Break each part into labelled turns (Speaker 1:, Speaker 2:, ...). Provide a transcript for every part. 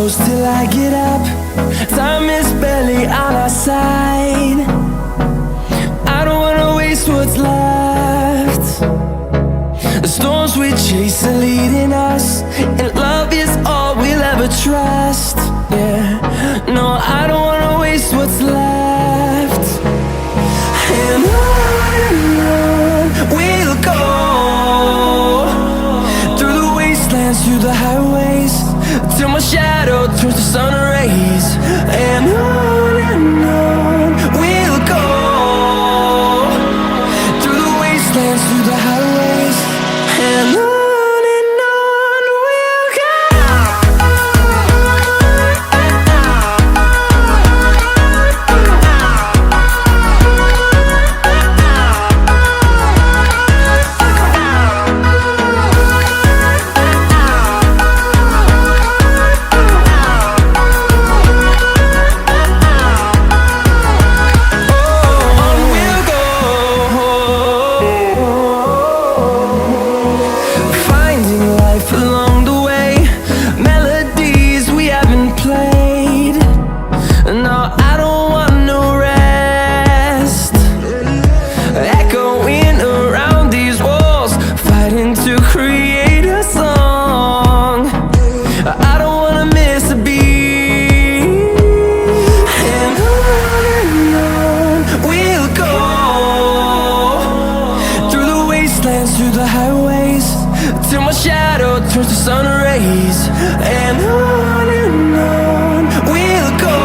Speaker 1: close till I get up. Time is barely on our side. I don't wanna waste what's left. The storms we chase are leading us, and love is all we'll ever trust. Yeah, no, I don't wanna waste what's left. And on we'll go, through the wastelands, through the highways, till my shadow turns to sun rays. And on we'll go, through the wastelands, through the highways, and on we'll go. Through the highways, till my shadow turns to sun rays. And on we'll go,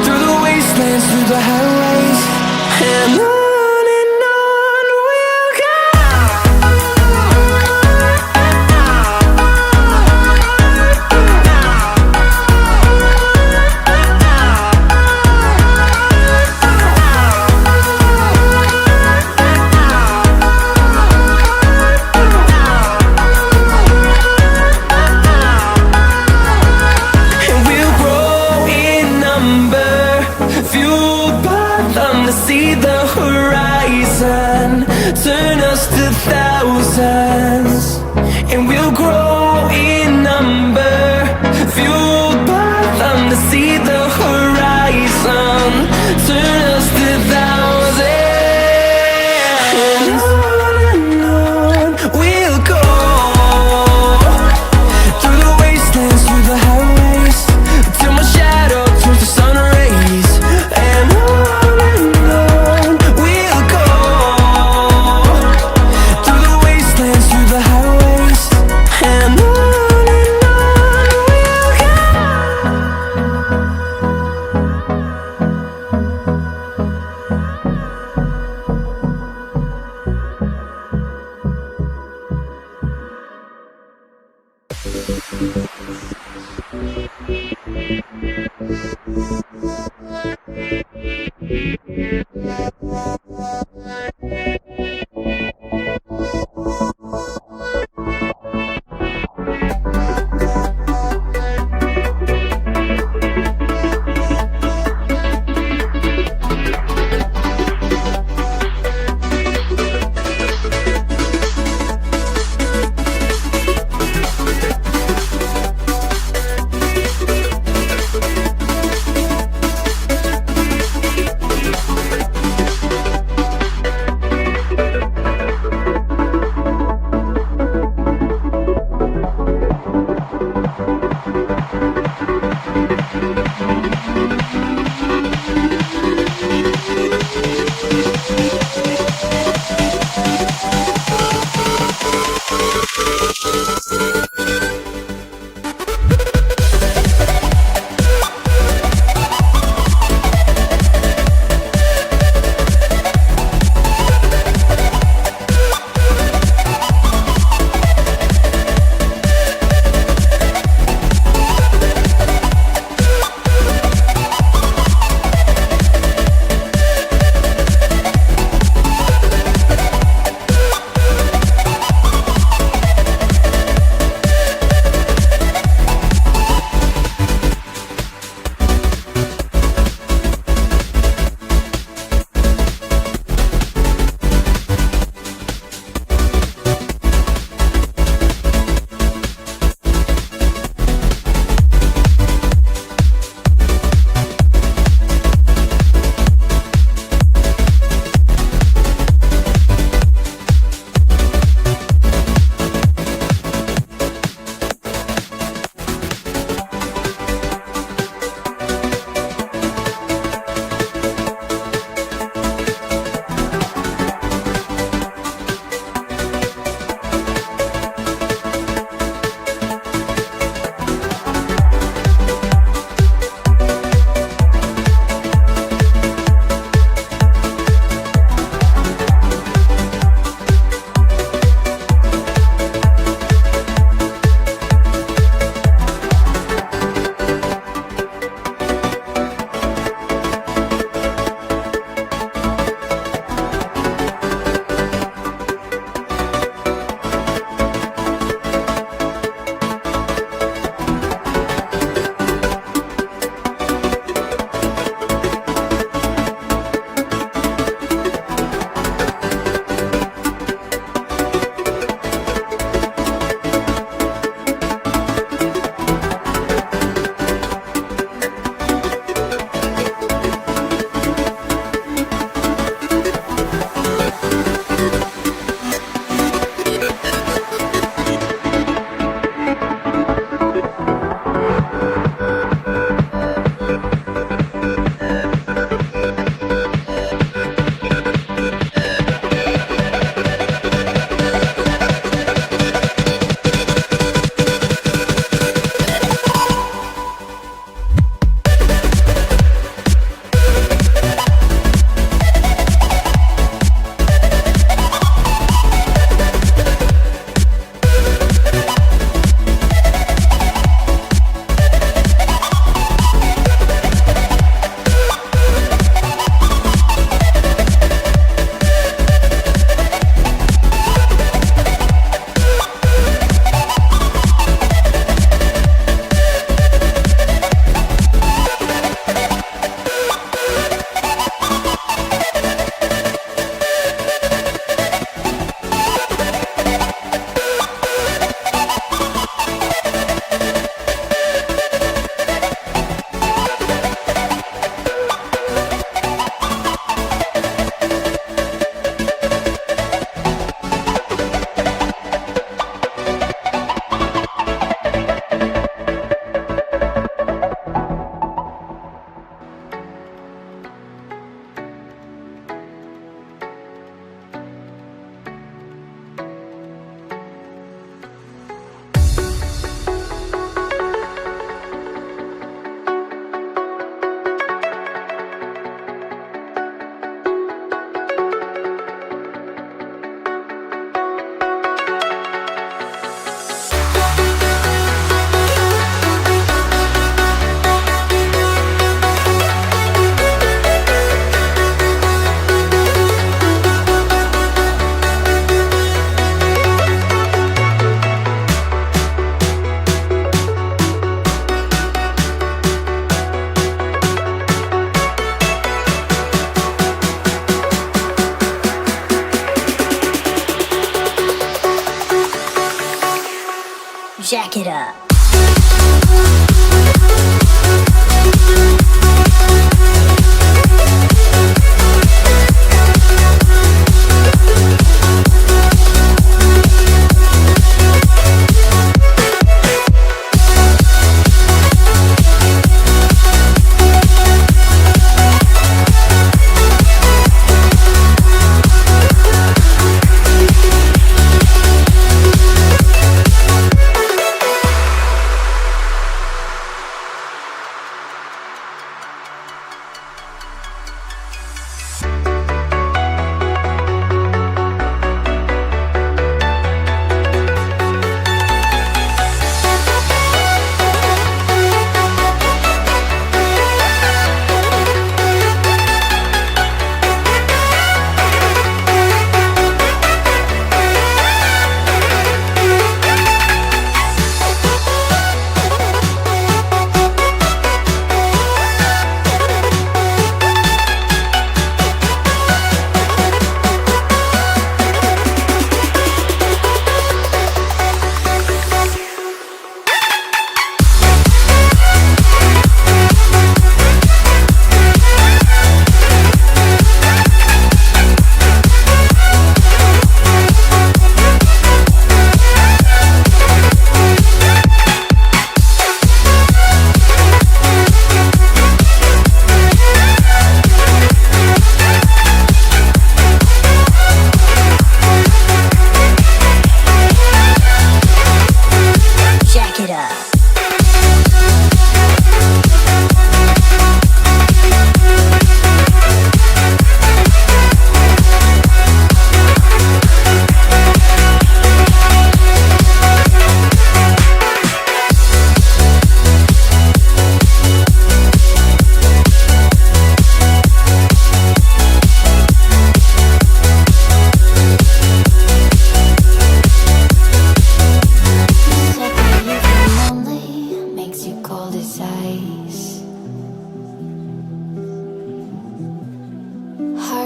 Speaker 1: through the wastelands, through the highways, and on we'll go. See the horizon turn us to thousands, and we'll grow in number, fueled by them to see the horizon turn us to thousands. And on we'll go, through the wastelands, through the highways, till my shadow turns to sun rays. And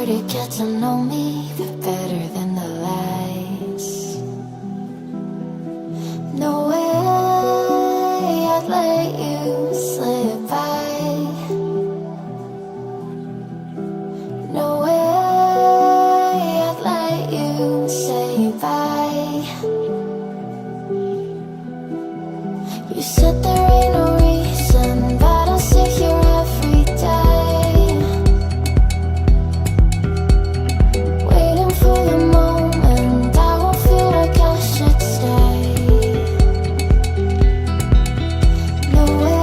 Speaker 2: deeper to get to know me, the better than the lies. No way I'd let you slip by. No way I'd let you say bye. You said there ain't no reason, but I'll sit here every day, waiting for the moment I won't feel like I should stay. No way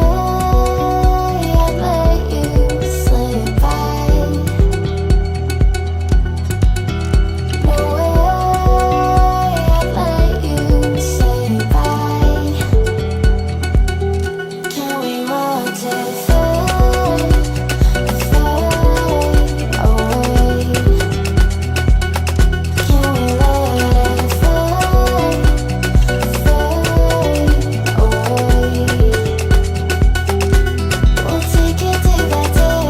Speaker 2: I'd let you slip by. No way I'd let you say bye. Can we watch it fade, fade away? Can we let it fade, fade away? We'll take it day by day.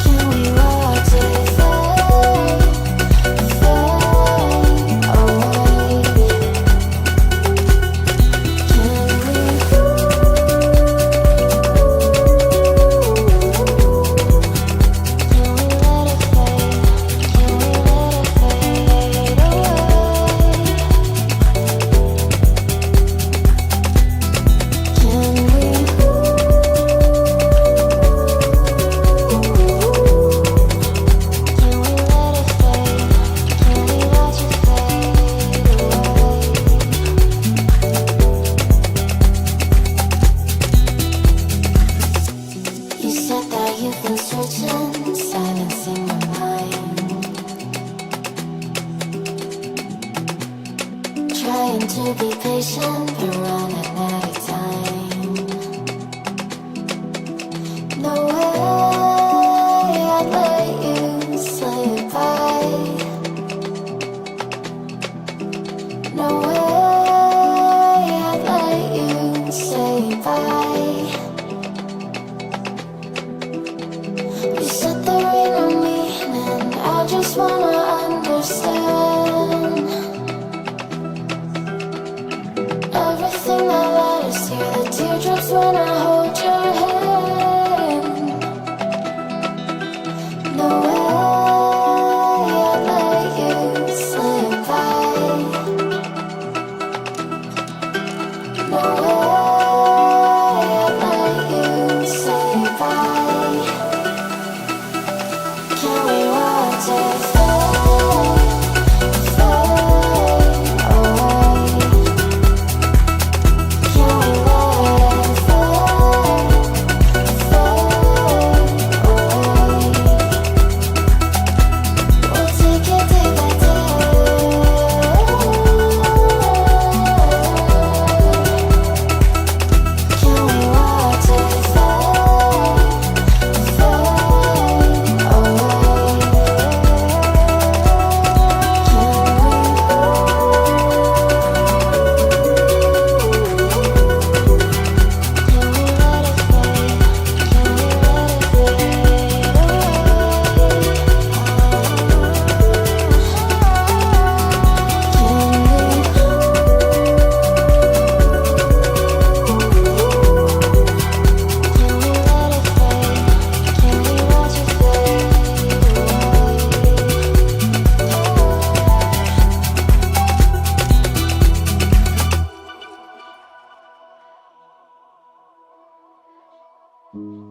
Speaker 2: Can we watch it fade, fade away? You said that you've been searching, silencing my mind, trying to be patient, but running out of time. No way I'd let you slip by. No way I'd let you say bye. You said there ain't no meaning, I just wanna understand everything that led us here, the teardrops when I hold your hand. No way I'd let you slip by. No way I'd let you say bye. Can we watch it fade, fade away? Can we let it fade, fade away? We'll take it day by day. Can we watch it fade, fade away?